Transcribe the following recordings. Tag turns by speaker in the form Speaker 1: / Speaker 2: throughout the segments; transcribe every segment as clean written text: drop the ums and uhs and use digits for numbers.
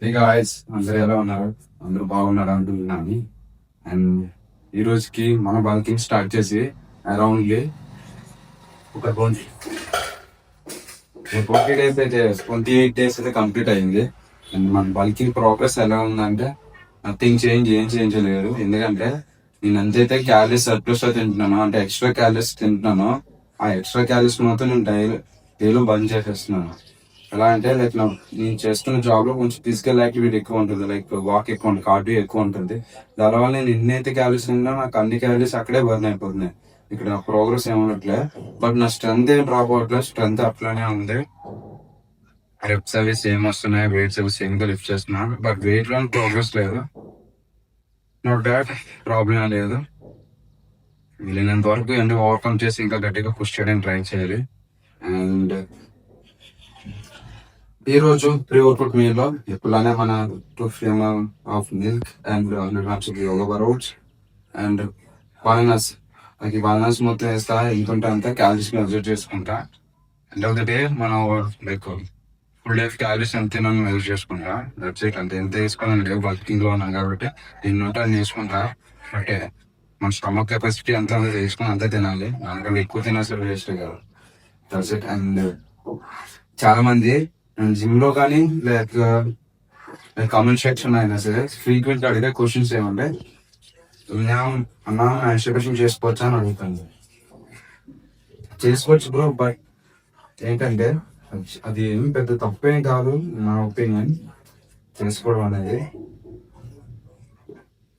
Speaker 1: Hey guys, అందరూ ఎలా ఉన్నారు? అందరూ బాగున్నారు అంటున్నాను. అండ్ ఈ రోజుకి మన బల్కింగ్ స్టార్ట్ చేసి అరౌండ్లీ ఒక 28 అయితే 28 days అయితే కంప్లీట్ అయింది. అండ్ మన బల్కింగ్ ప్రోగ్రెస్ ఎలా ఉందంటే నథింగ్ ఏం చేంజ్ లేదు. ఎందుకంటే నేను ఎంతైతే క్యాలరీస్ సర్ప్లస్ తో తింటున్నానో, అంటే ఎక్స్ట్రా క్యాలరీస్ తింటున్నానో, ఆ ఎక్స్ట్రా క్యాలరీస్ మొత్తం నేను డైలీ బంద్ చేసేస్తున్నాను. ఎలా అంటే లైక్ నేను చేస్తున్న జాబ్ లో కొంచెం ఫిజికల్ యాక్టివిటీ ఎక్కువ ఉంటుంది, లైక్ వాక్ ఎక్కువ ఉంటుంది, కార్డియో ఎక్కువ ఉంటుంది. దానివల్ల నేను ఎన్నైతే క్యాలరీస్ తిన్నా నాకు అన్ని క్యాలరీస్ అక్కడే బర్న్ అయిపోతున్నాయి. ఇక్కడ ప్రోగ్రెస్ ఏమన్నట్లే. బట్ నా స్ట్రెంత్ ఏం డ్రాప్ అవ్వట్లేదు, స్ట్రెంత్ అట్లానే ఉంది. రెప్స్ అవి సేమ్ వస్తున్నాయి, వెయిట్స్ అవి సేమ్ గా లిఫ్ట్ చేస్తున్నాను, బట్ వెయిట్ లో ప్రోగ్రెస్ లేదు. నోట్ దాట్ ప్రాబ్లం లేదు. వీలైనంత వరకు అన్ని ఓవర్కమ్ చేసి ఇంకా గట్టిగా పుష్ చేయడానికి ట్రై చేయాలి. అండ్ ఈ రోజు ప్రీ వర్కౌట్ మీల్ లో ఎప్పుడులానే మన 2 of milk and 100 grams of Yoga bar oats and walnuts. నాకు వాల్నట్స్ మొత్తం వేస్తా, ఎంత ఉంటే అంత క్యాలరీస్ మెజర్ చేసుకుంటా. ఎండ్ ఆఫ్ ద డే మనం లైక్ ఫుల్ డే క్యాలరీస్ ఎంత తిన్నాను మెజర్ చేసుకుంటా. That's it. అంతే, ఎంత వేసుకోవాలని లేవు, వర్కింగ్ లో ఉన్నాం కాబట్టి దీన్ని ఉంటే అది వేసుకుంటా. బట్ మన స్టమక్ కెపాసిటీ ఎంత వేసుకుని అంతే తినాలి, దానికన్నా ఎక్కువ తినేసరి వేస్ట్ కదా. That's it. అండ్ చాలా మంది జిమ్ లో కానీ లైక్ కామెంట్ సెక్షన్ అయినా సరే ఫ్రీక్వెంట్ అడిగే క్వశ్చన్స్ ఏమంటే అన్నా మాస్టర్బేషన్ చేసుకోవచ్చా అని అడుగుతాను. చేసుకోవచ్చు బ్రో, బట్ ఏంటంటే అది ఏం పెద్ద తప్పేం కాదు నా ఒపీనియన్ చేసుకోవడం అనేది.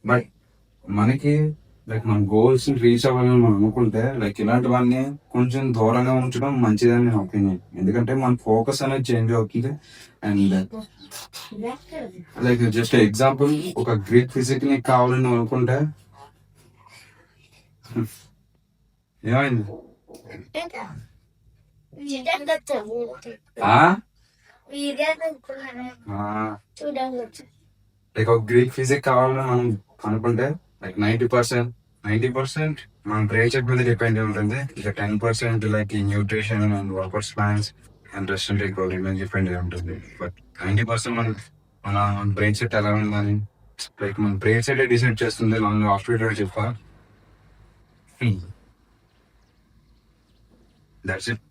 Speaker 1: బట్ మనకి లైక్ మన గోల్స్ రీచ్ అవ్వాలని మనం అనుకుంటే లైక్ ఇలాంటివన్నీ కొంచెం దూరంగా ఉంచడం మంచిదని నా ఒపీనియన్. ఎందుకంటే మన ఫోకస్ అనేది చేంజ్ అవుతుంది. అండ్ లైక్ జస్ట్ ఎగ్జాంపుల్, ఒక గ్రేట్ ఫిజిక్ ని కావాలని అనుకుంటే ఏమైంది లైక్ ఒక గ్రీక్ ఫిజిక్ కావాలని మనం అనుకుంటే లైక్ 90% మన నేచర్ మీద డిపెండ్ అయి ఉంటుంది. ఇక 10% లైక్ ఈ nutrition and workouts plans and rest and recovery మీద డిపెండ్ అయి ఉంటుంది. బట్ 90% మన బ్రెయిన్ సెట్ ఎలా ఉందని లైక్ మన బ్రెయిన్ సెట్ డిసైడ్ చేస్తుంది లాంగ్ హాస్పిటల్ చెప్పా. That's it.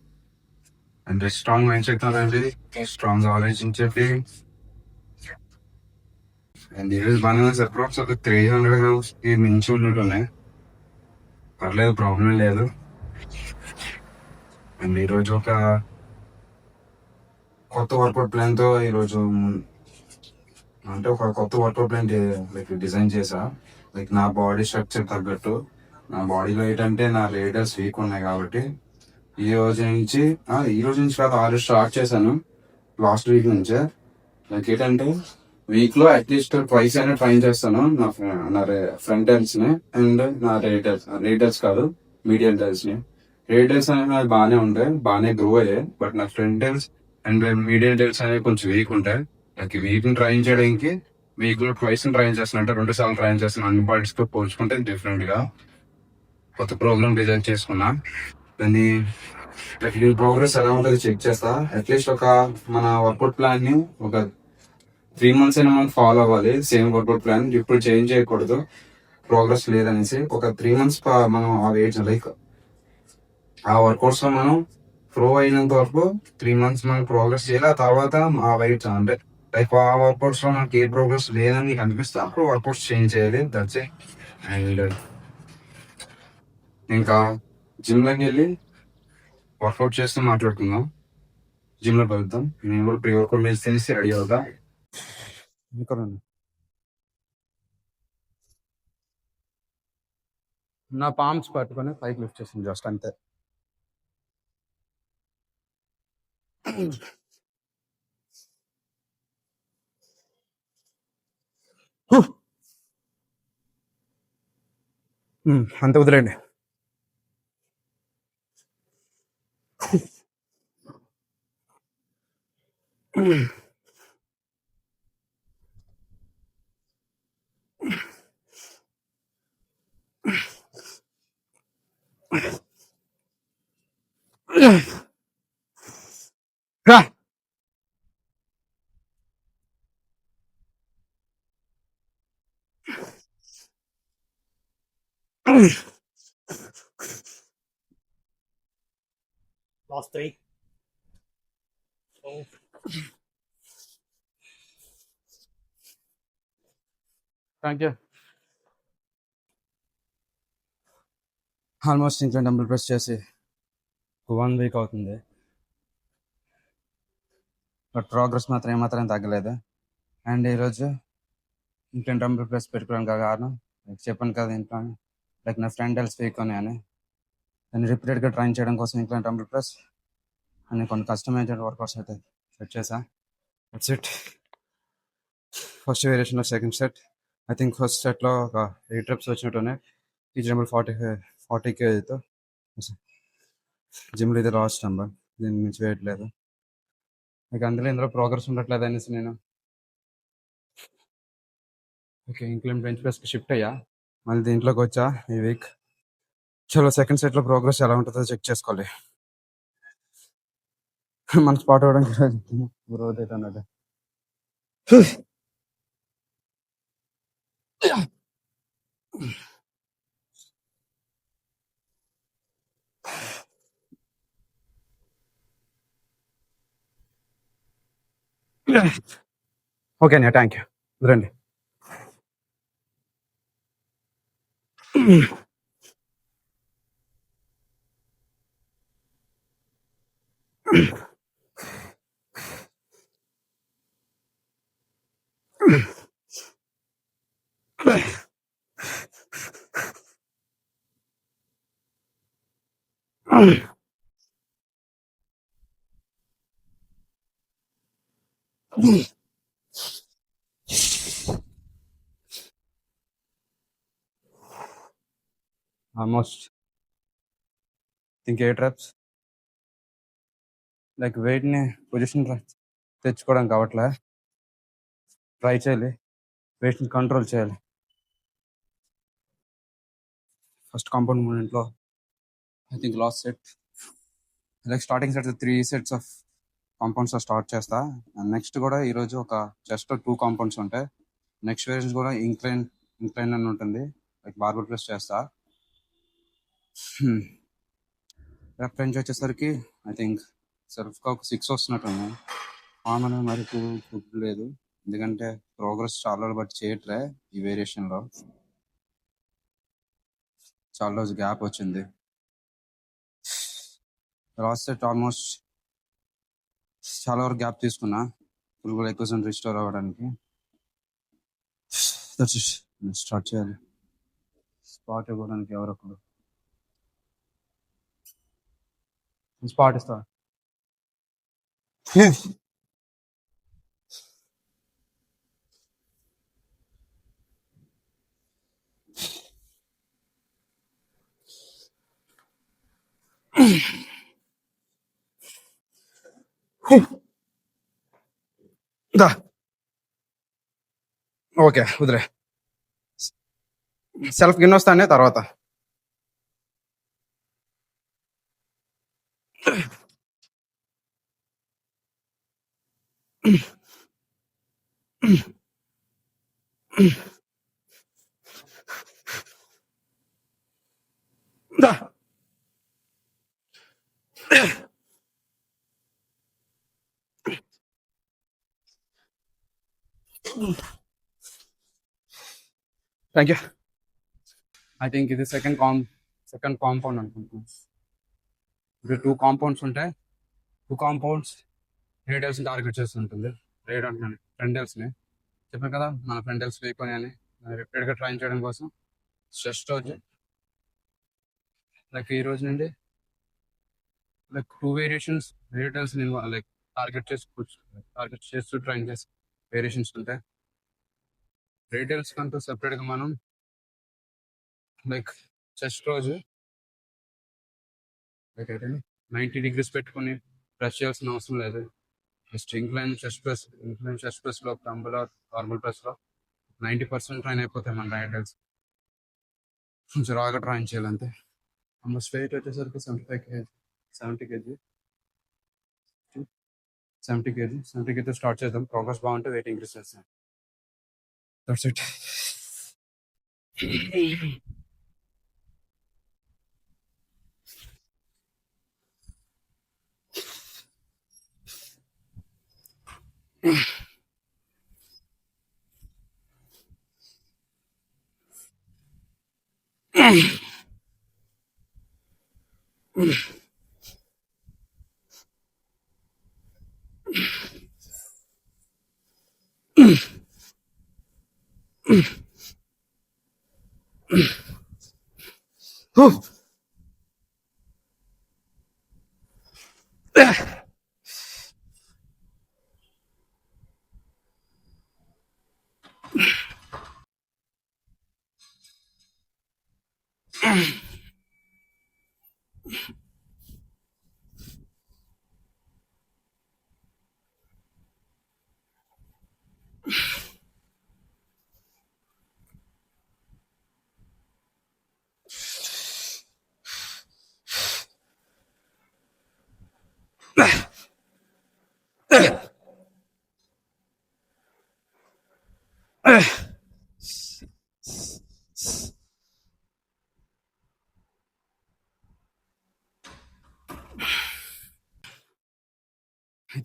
Speaker 1: And strong mind set అనేది స్ట్రాంగ్ ఆలోచించండి. అండ్ ఈరోజు బనానాస్ అప్రాక్స్ ఒక 300 grams కి మించి ఉన్నట్టున్నాయి. పర్లేదు, ప్రాబ్లం లేదు. అండ్ ఈరోజు ఒక కొత్త వర్కౌట్ ప్లాన్ తో ఈరోజు అంటే ఒక కొత్త వర్కౌట్ ప్లాన్ లైక్ డిజైన్ చేసా. లైక్ నా బాడీ స్ట్రక్చర్ తగ్గట్టు. నా బాడీలో ఏంటంటే నా రేడర్స్ వీక్ ఉన్నాయి కాబట్టి ఈ రోజు నుంచి కాదు, ఆల్రెడీ స్టార్ట్ చేశాను లాస్ట్ వీక్ నుంచే. లైక్ ఏంటంటే వీక్ లో అట్లీస్ట్ ట్వైస్ అయినా ట్రైన్ చేస్తాను నా ఫ్రంట్ డెల్స్ ని అండ్ నా రేటర్స్ కాదు, మీడియం డెల్స్ ని. రేటర్స్ అనేవి నాకు బాగానే ఉంటాయి, బాగానే గ్రో అయ్యాయి. బట్ నా front deals and medium deals అనేవి కొంచెం వీక్ ఉంటాయి. లైక్ వీక్ ని ట్రైన్ చేయడానికి వీక్ లో ట్వైస్ ట్రైన్ చేస్తాను, అంటే 2 సార్లు ట్రైన్ చేస్తాను. అన్ని బాడీస్ తో పోల్చుకుంటే డిఫరెంట్ గా కొత్త ప్రోగ్రామ్ డిజైన్ చేసుకున్నా. దాన్ని ప్రోగ్రెస్ ఎలా ఉంటుంది చెక్ చేస్తా. అట్లీస్ట్ ఒక మన వర్కౌట్ ప్లాన్ ని ఒక 3 months అయినా మనం ఫాలో అవ్వాలి, సేమ్ వర్కౌట్ ప్లాన్. ఇప్పుడు చేంజ్ చేయకూడదు ప్రోగ్రెస్ లేదనేసి. ఒక 3 months మనం ఆ వెయిట్స్ లైక్ ఆ వర్కౌట్స్ లో మనం ప్రో అయినంత వరకు 3 months మనం ప్రోగ్రెస్ చేయాలి. ఆ తర్వాత ఆ వెయిట్స్ అంటే లైక్ ఆ వర్కౌట్స్ లో మనకి ఏ ప్రోగ్రెస్ లేదని నీకు అనిపిస్తే అప్పుడు వర్కౌట్స్ చేంజ్ చేయాలి. That's it. అండ్ ఇంకా జిమ్ లోకి వెళ్ళి వర్కౌట్ చేస్తూ మాట్లాడుకుందాం. జిమ్ లో కలుద్దాం. నేను కూడా ప్రీ వర్కౌట్ వేసి తెలిసి రెడీ అవుతా. ఇంకా నా పామ్స్ పట్టుకొని పైకి లిఫ్ట్ చేసింది జస్ట్ అంతే. అంతే, వదిలేండి. రా.
Speaker 2: Last three. Oh.
Speaker 1: Thank you. Almost ఇంకా డంబుల్ ప్రెస్ చేసి 1 వీక్ అవుతుంది, బట్ ప్రోగ్రెస్ మాత్రం ఏమాత్రం తగ్గలేదు. అండ్ ఈరోజు ఇంట్లో డంబుల్ ప్రెస్ పెట్టుకోవడానికి కారణం, లైక్ చెప్పాను కదా ఇంట్లో, లైక్ నా ఫ్రెండ్ ఎల్స్ వీక్ అని దాన్ని రిపీటెడ్గా ట్రైన్ చేయడం కోసం ఇంట్లో డంబుల్ ప్రెస్ అని కొన్ని కస్టమైజ్డ్ వర్కౌట్స్ అయితే సెట్ చేసా. It's it. First variation of second set. I think first సెట్లో ఒక 8 reps వచ్చినట్టున్నాయి. ఈచ్ నెంబర్ 40 kgతో. జిమ్లో ఇది లాస్ట్ నెంబర్, దీని నుంచి వేయట్లేదు. ఇక అందులో ఇందులో ప్రోగ్రెస్ ఉండట్లేదు అనేసి నేను ఓకే ఇంక్లైన్ బెంచ్ ప్రెస్కి షిఫ్ట్ అయ్యా. మళ్ళీ దీంట్లోకి వచ్చా ఈ వీక్. చలో సెకండ్ సెట్లో ప్రోగ్రెస్ ఎలా ఉంటుందో చెక్ చేసుకోవాలి. మన స్పాట్ అవ్వడానికి గ్రోత్ అయితే అన్నట్టు. ఓకే అన్నయ్య, థ్యాంక్ యూ. రండి. ఆల్మోస్ట్ ఇంక 8 reps. లైక్ వెయిట్ని పొజిషన్ తెచ్చుకోవడం కావట్లే, ట్రై చేయాలి, వెయిట్ని కంట్రోల్ చేయాలి. ఫస్ట్ కాంపౌండ్ మూమెంట్లో I think last set, like starting set 3 sets of కాంపౌండ్స్తో స్టార్ట్ చేస్తా. అండ్ నెక్స్ట్ కూడా ఈరోజు ఒక జస్ట్ 2 కాంపౌండ్స్ ఉంటాయి. నెక్స్ట్ వేరియేషన్ కూడా ఇంక్లైన్ అని ఉంటుంది, లైక్ బార్బల్ ప్రెస్ చేస్తా. రెప్ రేంజ్ వచ్చేసరికి ఐ థింక్ సెల్ఫ్గా ఒక 6 వస్తున్నట్టుంది. ఫామ్ అనేది మరి ఫుడ్ లేదు, ఎందుకంటే ప్రోగ్రెస్ చాలా రోజులు బట్టి చేయట్లే. ఈ వేరియేషన్లో చాలా రోజు గ్యాప్ వచ్చింది. లాస్ట్ సెట్ ఆల్మోస్ట్ చాలా వరకు గ్యాప్ తీసుకున్నా, ఫుల్ ఎక్కువ రిస్టోర్ అవ్వడానికి. స్టార్ట్ చేయాలి. స్పాట్ ఇవ్వడానికి ఎవరొకరు స్పాట్ ఇస్తా. ఓకే వదిలే, సెల్ఫ్ గిన్నె వస్తానే తర్వాత. Thank you. ఐ థింక్ ఇది సెకండ్ కాంపౌండ్ అనుకుంటున్నాను. ఇప్పుడు 2 కాంపౌండ్స్ ఉంటాయి. 2 కాంపౌండ్స్ రేడియల్స్ని టార్గెట్ చేస్తుంటుంది. రేడ్ అంటున్నాను, ఫ్రెండల్స్ని. చెప్పాను కదా మన ఫ్రెండల్స్ వీకొని అని, రిపీటెడ్గా ట్రైన్ చేయడం కోసం జస్ట్ రోజు లైక్ ఈ రోజు నుండి లైక్ 2 వేరియేషన్స్ రేడియల్స్ని లైక్ టార్గెట్ చేస్తూ ట్రైన్ చేసి వేరియేషన్స్ ఉంటాయి. రేడియల్స్ కంటూ సెపరేట్గా మనం లైక్ చెస్ట్ రోజు లైక్ అయితే 90 degrees పెట్టుకుని ప్రెస్ చేయాల్సిన అవసరం లేదు. జస్ట్ ఇంక్లైన్ చెస్ట్ ప్రెస్లో డంబుల్ నార్మల్ ప్రెస్లో 90% ట్రైన్ అయిపోతాయి మన రేడియల్స్. కొంచెం రాగా ట్రైన్ చేయాలంతే. ఆల్మోస్ట్ వెయిట్ వచ్చేసరికి 70 kg స్టార్ట్ చేద్దాం. ప్రోగ్రెస్ బాగుంటే వెయిట్ ఇంక్రీస్ చేస్తాం. That's it. ఐ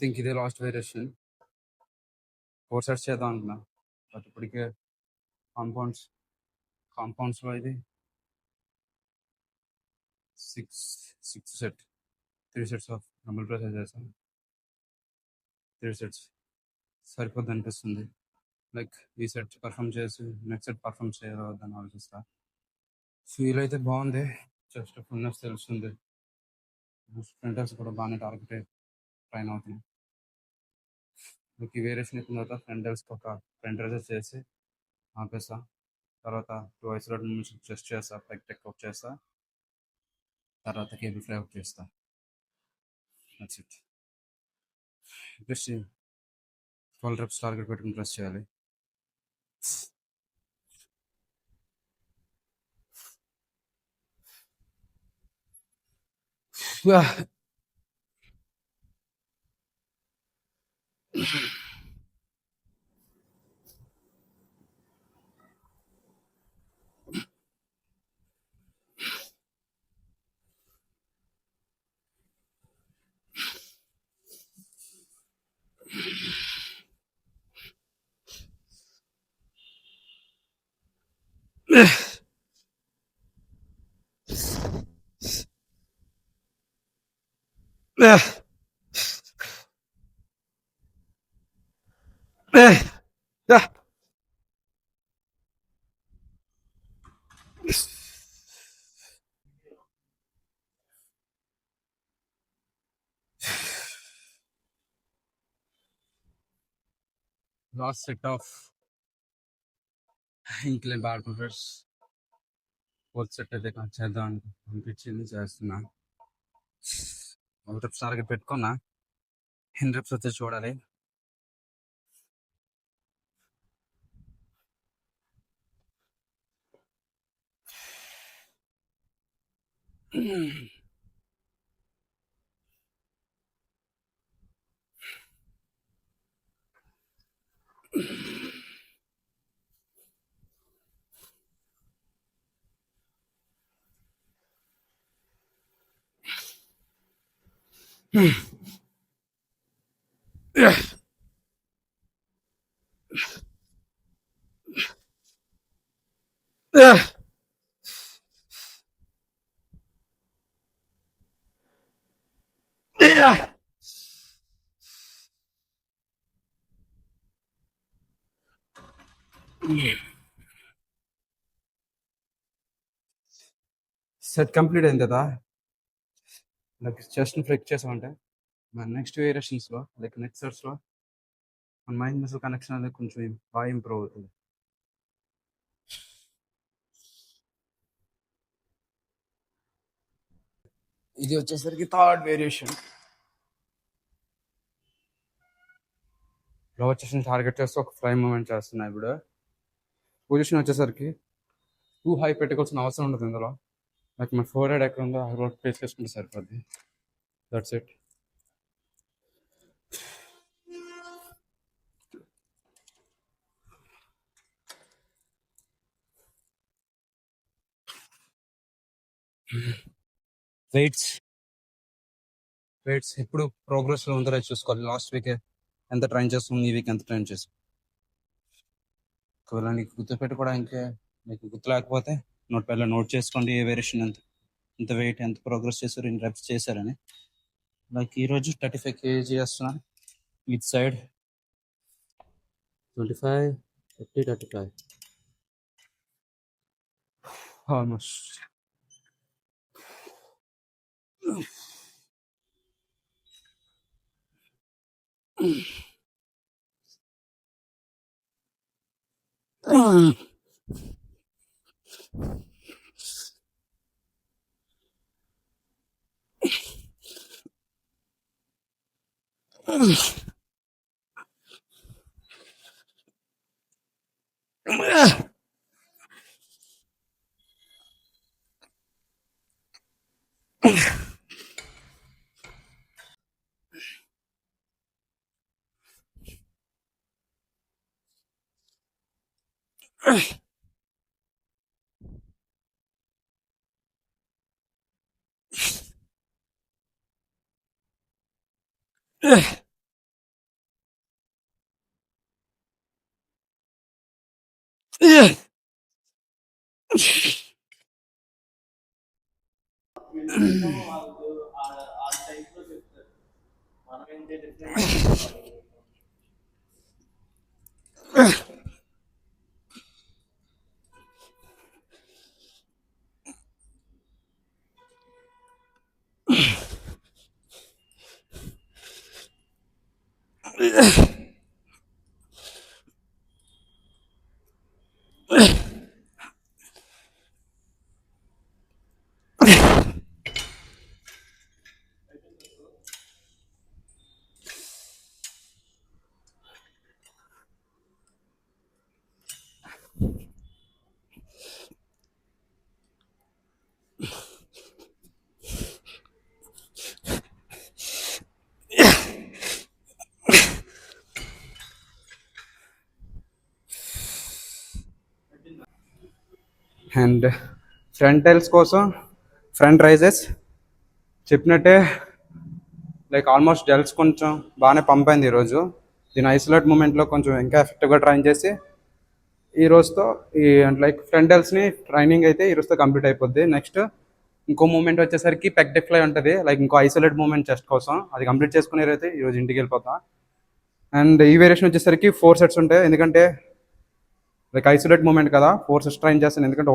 Speaker 1: థింక్ ఇదే లాస్ట్ వేరియేషన్. 4 సెట్స్ చేద్దాం అనుకున్నా, బట్ ఇప్పటికే కాంపౌండ్స్ కాంపౌండ్స్లో ఇది 6 set 3 sets of double press చేసాను. 3 సెట్స్ సరిపోద్ది అనిపిస్తుంది. లైక్ ఈ సెట్ పర్ఫామ్ చేసి నెక్స్ట్ సెట్ పర్ఫామ్ చేయవద్దని ఆలోచిస్తా. ఫీల్ అయితే బాగుంది, జస్ట్ ఫుల్నెస్ తెలుస్తుంది. ఫ్రంటర్స్ కూడా బాగానే టార్గెట్ ట్రైన్ అవుతుంది. ఈ వేరియేషన్ అయిపోయిన తర్వాత ఫ్రంటర్స్కి ఒక ఫ్రంటర్స్ చేసి ఆపేస్తా. తర్వాత 2 ఐసోలేట్ నుంచి చెస్ట్ చేస్తా, పైక్ టెక్ అవుట్ చేస్తా, తర్వాత కేబుల్ ఫ్లై అవుట్ చేస్తా. That's it. Just 12 reps target పెట్టుకుని ప్రెస్ చేయాలి. Last set of incline bar pushers. 4th set అయితే చేద్దాం అనిపించింది, చేస్తున్నా. 12 reps టార్గెట్ పెట్టుకున్నా, 10 reps వచ్చి చూడాలి. సెట్ కంప్లీట్ అయింది కదా, లైక్ చెస్ట్ ఫ్లెక్స్ చేసామంటే మన నెక్స్ట్ వేరియేషన్స్లో, లైక్ నెక్స్ట్ సెట్స్లో మన మైండ్ మసిల్ కనెక్షన్ అనేది కొంచెం బాగా ఇంప్రూవ్ అవుతుంది. ఇది వచ్చేసరికి 3rd variation. Lower chest target చేస్తూ ఒక ఫ్లై మూమెంట్ చేస్తున్నా. ఇప్పుడు పొజిషన్ వచ్చేసరికి టూ హై పెట్టుకోవాల్సిన అవసరం ఉండదు ఇందులో. లైక్ మన ఫోర్ హెడ్ ఎక్కడ ఉందో అక్కడ ప్లేస్ చేసుకుంటే సరిపోద్ది. That's it. వెయిట్స్ ఎప్పుడు ప్రోగ్రెస్లో ఉందో చూసుకోవాలి. లాస్ట్ వీకే ఎంత ట్రైన్ చేస్తాం, ఈ వీక్ ఎంత ట్రైన్ చేస్తాం. ఒకవేళ నీకు గుర్తుపెట్టుకోవడానికి నీకు గుర్తు లేకపోతే నోట్ ప్యాడ్లో నోట్ చేసుకోండి ఏ వేరియేషన్ ఎంత, ఎంత వెయిట్, ఎంత ప్రోగ్రెస్ చేశారు, ఎన్ని రెప్స్ చేశారని. లైక్ ఈరోజు 35 kg చేస్తున్నాను, each side 25, 30, 35 almost. And front tiles కోసం ఫ్రంట్ రైజెస్ చెప్పినట్టే లైక్ ఆల్మోస్ట్ డెల్స్ కొంచెం బాగానే పంప్ అయింది ఈరోజు. దీని ఐసోలేట్ మూమెంట్లో కొంచెం ఇంకా ఎఫెక్టివ్గా ట్రైన్ చేసి ఈ రోజుతో ఈ లైక్ ఫ్రంట్ డెల్స్ని ట్రైనింగ్ అయితే ఈ రోజుతో కంప్లీట్ అయిపోద్ది. నెక్స్ట్ ఇంకో మూమెంట్ వచ్చేసరికి పెక్ డిఫ్లై ఉంటుంది, లైక్ ఇంకో ఐసోలేట్ మూమెంట్ చెస్ట్ కోసం, అది కంప్లీట్ చేసుకునేరైతే ఈరోజు ఇంటికి వెళ్ళిపోతాం. అండ్ ఈ వేరియేషన్ వచ్చేసరికి 4 sets ఉంటాయి, ఎందుకంటే లైక్ ఐసోలేట్ మూమెంట్ కదా, 4 sets ట్రైన్ చేస్తాను, ఎందుకంటే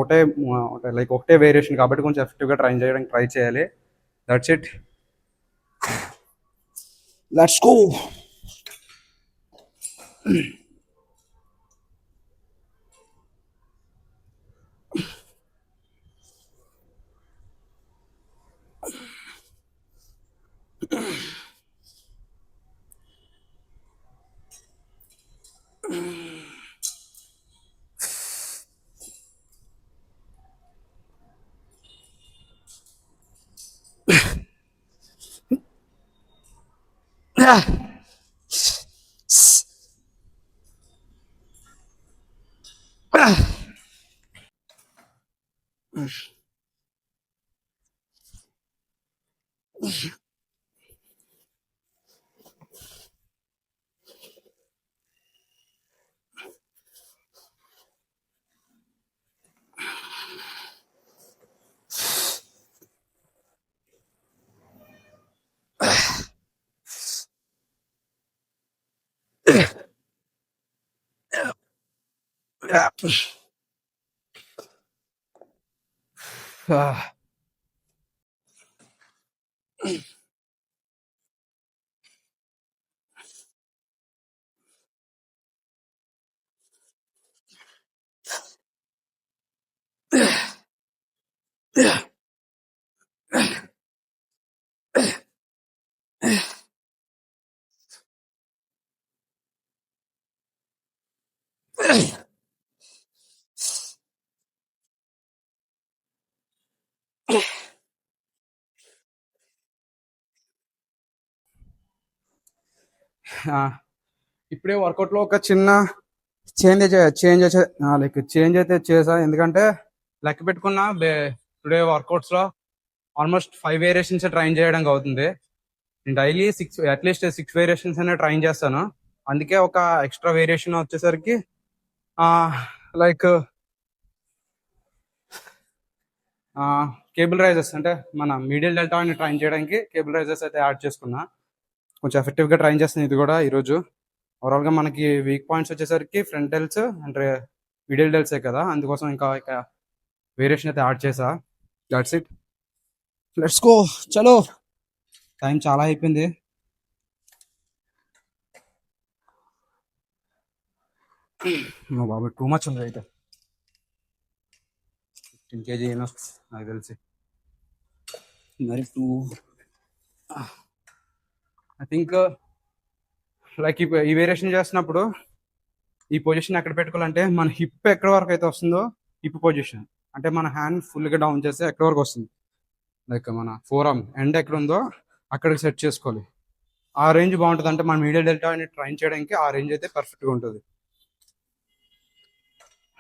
Speaker 1: ఒకటే వేరియేషన్ కాబట్టి కొంచెం ఎఫెక్టివ్గా ట్రైన్ చేయడానికి ట్రై చేయాలి. That's it, let's go. ఇప్పుడే వర్కౌట్లో ఒక చిన్న చేంజ్ అయితే చేసా, ఎందుకంటే లెక్క పెట్టుకున్న టుడే వర్కౌట్స్లో ఆల్మోస్ట్ 5 వేరియేషన్స్ ట్రైన్ చేయడానికి అవుతుంది. నేను డైలీ అట్లీస్ట్ 6 వేరియేషన్స్ అయినా ట్రైన్ చేస్తాను.
Speaker 3: అందుకే ఒక ఎక్స్ట్రా వేరియేషన్ వచ్చేసరికి లైక్ కేబుల్ రైజెస్ అంటే మన మీడియం డెల్టాని ట్రైన్ చేయడానికి కేబుల్ రైజెస్ అయితే యాడ్ చేసుకున్నా. కొంచెం ఎఫెక్టివ్గా ట్రైన్ చేస్తుంది ఇది కూడా ఈరోజు. ఓవరాల్గా మనకి వీక్ పాయింట్స్ వచ్చేసరికి ఫ్రంట్ డెల్స్ అంటే మిడిల్ డెల్సే కదా, అందుకోసం ఇంకా వేరియేషన్ అయితే యాడ్ చేసా. That's it, let's go. చలో, టైం చాలా అయిపోయింది. బాబు టూ మచ్ ఉంది అయితే. 10 kg నాకు తెలిసి. మరి టూ ఐ థింక్ లైక్ ఈ వేరియేషన్ చేస్తున్నప్పుడు ఈ పొజిషన్ ఎక్కడ పెట్టుకోవాలంటే మన హిప్ ఎక్కడ వరకు అయితే వస్తుందో, హిప్ పొజిషన్ అంటే మన హ్యాండ్ ఫుల్గా డౌన్ చేస్తే ఎక్కడ వరకు వస్తుంది, లైక్ మన ఫోర్ ఆర్మ్ ఎండ్ ఎక్కడ ఉందో అక్కడికి సెట్ చేసుకోవాలి. ఆ రేంజ్ బాగుంటుంది. అంటే మన మీడియం డెల్టా అని ట్రైన్ చేయడానికి ఆ రేంజ్ అయితే పర్ఫెక్ట్గా ఉంటుంది.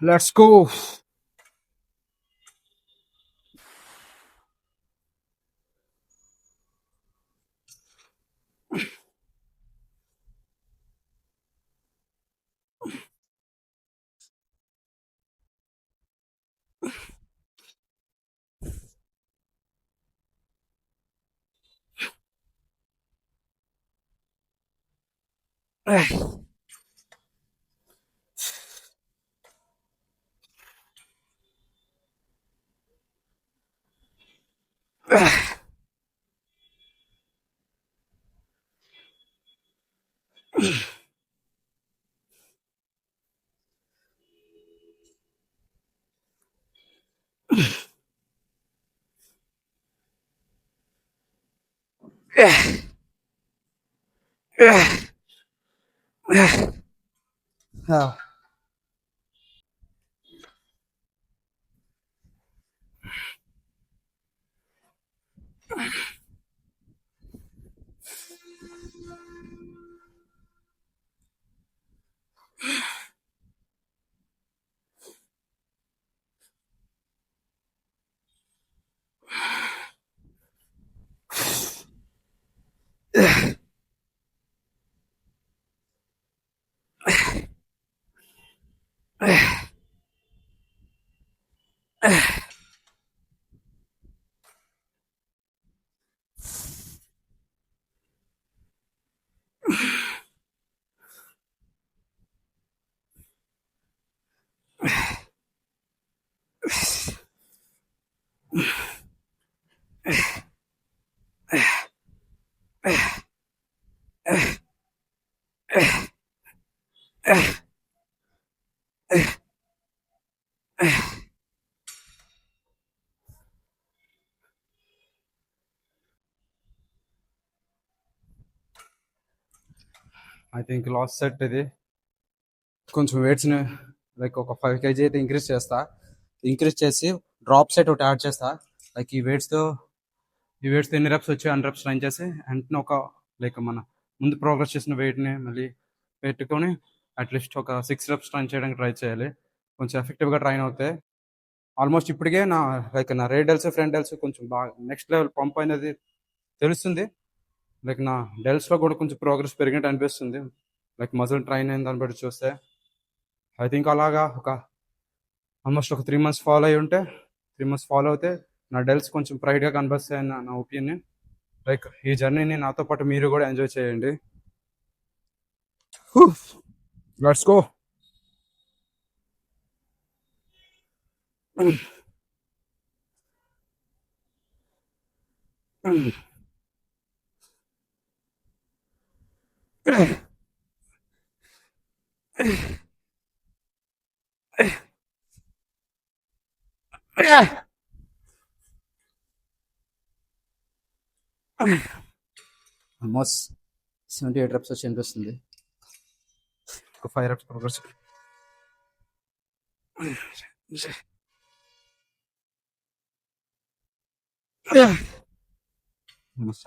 Speaker 3: Let's go. I think last set ఇది. కొంచెం వెయిట్స్ని లైక్ ఒక 5 kg అయితే ఇంక్రీజ్ చేసి డ్రాప్ సెట్ ఒకటి యాడ్ చేస్తా. లైక్ ఈ వెయిట్స్తో ఎన్ని రెప్స్ వచ్చి 100 reps ట్రైన్ చేసి వెంటనే ఒక లైక్ మన ముందు ప్రోగ్రెస్ చేసిన వెయిట్ని మళ్ళీ పెట్టుకొని అట్లీస్ట్ ఒక 6 reps ట్రైన్ చేయడానికి ట్రై చేయాలి. కొంచెం ఎఫెక్టివ్గా ట్రైన్ అవుతాయి. ఆల్మోస్ట్ ఇప్పటికే నా రేడల్స్ ఫ్రంట్ డెల్స్ కొంచెం బాగా నెక్స్ట్ లెవెల్ పంప్ అనేది తెలుస్తుంది. లైక్ నా డెల్స్లో కూడా కొంచెం ప్రోగ్రెస్ పెరిగినట్టు అనిపిస్తుంది. లైక్ మజిల్ ట్రైన్ అయిన దాన్ని బట్టి చూస్తే ఐ థింక్ అలాగా ఆల్మోస్ట్ ఒక 3 months ఫాలో అయి ఉంటే 3 months ఫాలో అయితే నా డెల్స్ కొంచెం ప్రైడ్గా కనిపిస్తాయి నా ఒపీనియన్. లైక్ ఈ జర్నీని నాతో పాటు మీరు కూడా ఎంజాయ్ చేయండి. Let's go. ఆల్మోస్ట్ 78 reps వచ్చి అనిపిస్తుంది. ఒక 5 reps ప్రోగ్రెస్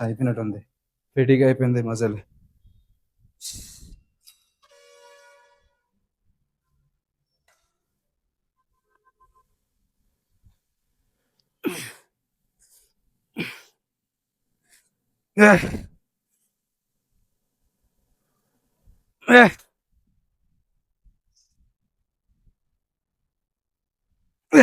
Speaker 3: అయిపోయినట్టు ఉంది. ఫెటీగా అయిపోయింది మజల్. అండ్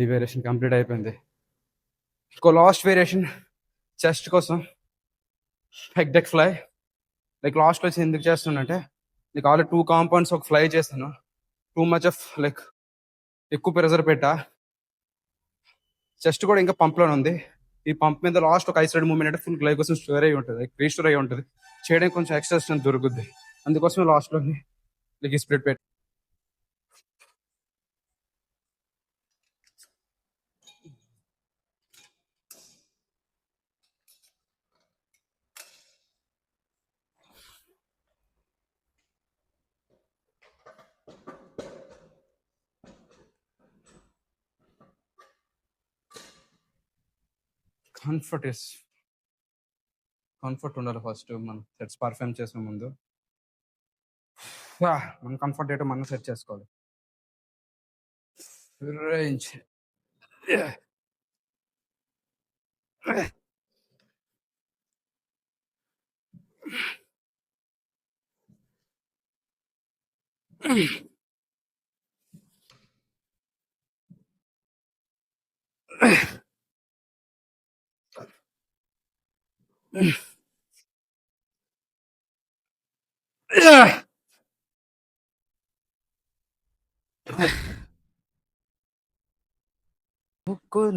Speaker 3: ఈ వేరియేషన్ కంప్లీట్ అయిపోయింది. ఇంకో లాస్ట్ వేరియేషన్ చెస్ట్ కోసం heck deck fly. Like last వచ్చి ఎందుకు చేస్తున్నానంటే నీకు ఆల్రెడీ 2 కాంపౌండ్స్ ఒక ఫ్లై చేస్తాను. టూ మచ్ ఆఫ్ లైక్ ఎక్కువ ప్రెజర్ పెట్టా. చెస్ట్ కూడా ఇంకా పంప్లోనే ఉంది. ఈ పంప్ మీద లాస్ట్ ఒక ఐసైడ్ మూవ్మెంట్ అంటే ఫుల్ గ్లైకోసిన్ స్టోర్ అయ్యి ఉంటుంది, లైక్ రీస్టోర్ అయ్యి ఉంటుంది. చేయడానికి కొంచెం ఎక్స్ట్రా స్ట్రెంత్ దొరుకుద్ది. అందుకోసమే లాస్ట్లో లైక్ ఈ స్ప్లిట్ పెట్టి కంఫర్ట్ ఉండాలి ఫస్ట్. మనం సెట్స్ పర్ఫామ్ చేసే ముందు మన కంఫర్ట్ ఏంటో మనం సెట్ చేసుకోవాలి. రేంజ్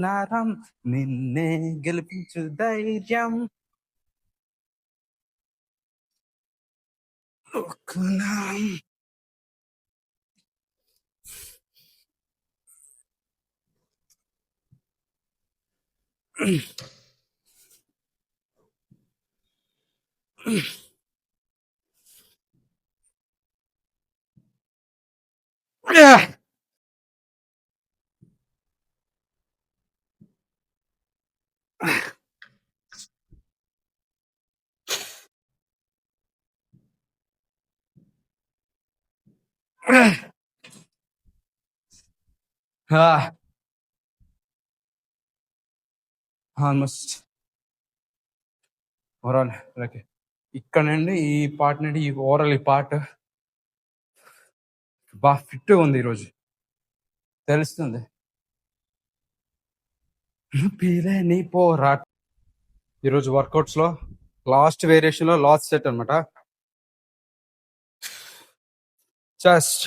Speaker 3: నరం నిన్నే గెలిపించు ధైర్యం నరం. ఆల్మోస్ట్ ఓవరాల్ లైక్ ఇక్కడ నుండి ఈ పార్ట్ నుండి ఈ ఓవరాల్ ఈ పార్ట్ బాగా ఫిట్ ఉంది ఈరోజు, తెలుస్తుంది. నీ పోరాట్ ఈరోజు వర్కౌట్స్ లో లాస్ట్ వేరియేషన్ లో లాస్ట్ సెట్ అనమాట. జస్ట్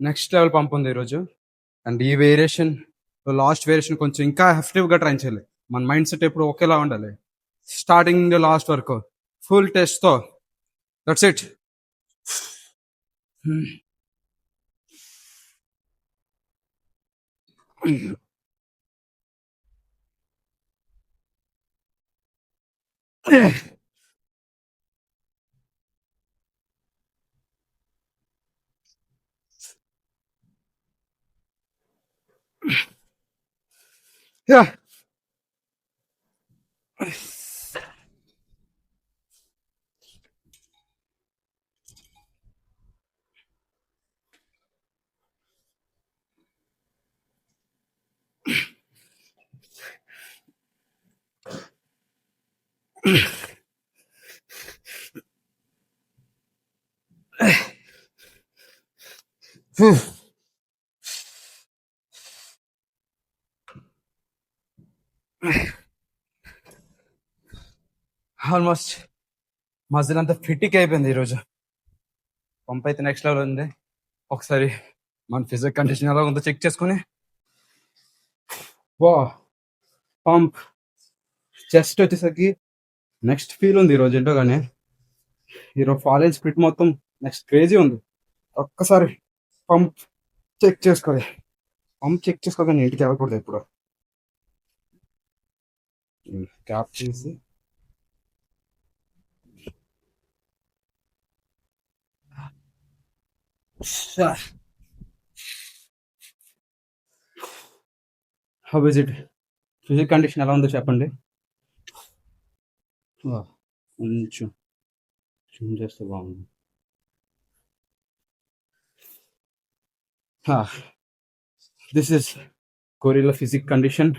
Speaker 3: నెక్స్ట్ లెవెల్ పంప్ ఉంది ఈరోజు. అండ్ ఈ వేరియేషన్ లాస్ట్ వేరియేషన్ కొంచెం ఇంకా హెఫ్టివ్ గా ట్రై చేయాలి. మన మైండ్ సెట్ ఎప్పుడు ఒకేలా ఉండాలి. స్టార్టింగ్ లాస్ట్ వరకు ఫుల్ టెస్ట్ తో. That's it. Yeah. Almost muscle అంతా ఫిట్టిక్ అయిపోయింది ఈరోజు. పంప్ అయితే నెక్స్ట్ లెవెల్ ఉంది. ఒకసారి మన ఫిజికల్ కండిషన్ ఎలా ఉందో చెక్ చేసుకుని వా పంప్ చెస్ట్ వచ్చేసరికి నెక్స్ట్ ఫీల్ ఉంది ఈరోజు. ఏంటో కానీ ఈరోజు ఫాలేజ్ స్ప్లిట్ మొత్తం నెక్స్ట్ క్రేజీ ఉంది. ఒక్కసారి పంప్ చెక్ చేసుకోవాలి. పంప్ చెక్ చేసుకోగానే ఇంటికి వెళ్ళకూడదు ఇప్పుడు. క్యాప్ చేసి how is it? Physical condition ఎలా ఉందో చెప్పండి. కొంచెం చేస్తే బాగుంది. This is gorilla physique condition.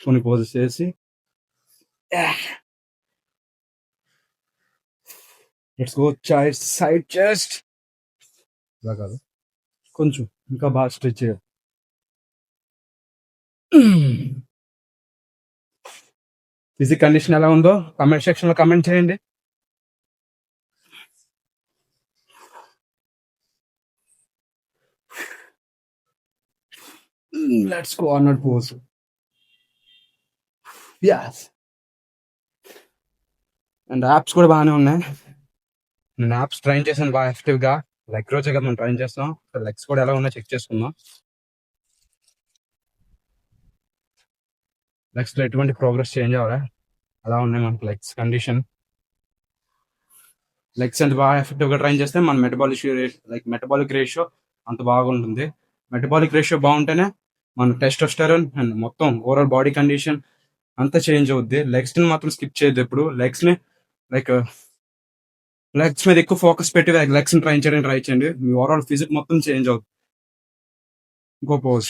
Speaker 3: కొన్ని పోజెస్ చేసి లెట్స్ గో సైడ్ చెస్ట్. ఇలా కాదు, కొంచెం ఇంకా బాగా స్ట్రెచ్ చేయాలి. ఫిజిక్ కండిషన్ ఎలా ఉందో కామెంట్ సెక్షన్ లో కామెంట్ చేయండి. Let's go onward pose. yes and apps కూడా బాగానే ఉన్నాయి. నేను యాప్స్ ట్రైన్ చేశాను బాగా యాక్టివ్ గా. లెగ్ రోజే కదా మనం ట్రైన్ చేస్తాం. లెగ్స్ కూడా ఎలా ఉన్నా చెక్ చేసుకుందాం. లెగ్స్ లో ఎటువంటి ప్రోగ్రెస్ చేంజ్ అవ్వరా, అలా ఉన్నాయి మనకి లెగ్స్ కండిషన్. లెగ్స్ అంత బాగా ఎఫెక్టివ్ గా ట్రైన్ చేస్తే మన మెటబాలిక్ రేషియో అంత బాగుంటుంది. మెటబాలిక్ రేషియో బాగుంటేనే మన టెస్టోస్టెరాన్ అండ్ మొత్తం ఓవరాల్ బాడీ కండిషన్ అంతా చేంజ్ అవుద్ది. లెగ్స్ ని మాత్రం స్కిప్ చేయొద్దు ఎప్పుడు. లెగ్స్ ని లెగ్స్ మీద ఎక్కువ ఫోకస్ పెట్టి లెగ్స్ ని ట్రైన్ చేయడానికి ట్రై చేయండి. మీ ఓవరాల్ ఫిజిక్ మొత్తం చేంజ్ అవుతుంది. ఇంకో పోజ్.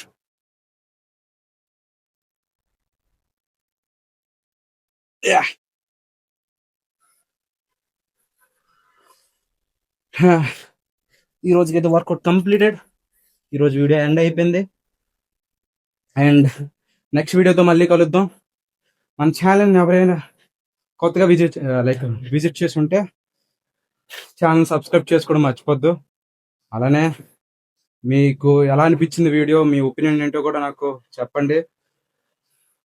Speaker 3: ఈ రోజుకి అయితే వర్కౌట్ కంప్లీటెడ్. ఈరోజు వీడియో ఎండ్ అయిపోయింది. అండ్ నెక్స్ట్ వీడియోతో మళ్ళీ కలుద్దాం. మన ఛానల్ని ఎవరైనా కొత్తగా విజిట్ చేసి ఉంటే ఛానల్ సబ్స్క్రైబ్ చేసుకోవడం మర్చిపోద్దు. అలానే మీకు ఎలా అనిపించింది వీడియో, మీ ఒపీనియన్ ఏంటో కూడా నాకు చెప్పండి.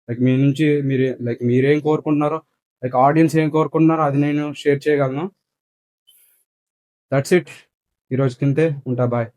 Speaker 3: మీ నుంచి మీరేం కోరుకుంటున్నారో, ఆడియన్స్ ఏం కోరుకుంటున్నారో అది నేను షేర్ చేయగలను. That's it. ఈ రోజు కింతే ఉంటా. బాయ్.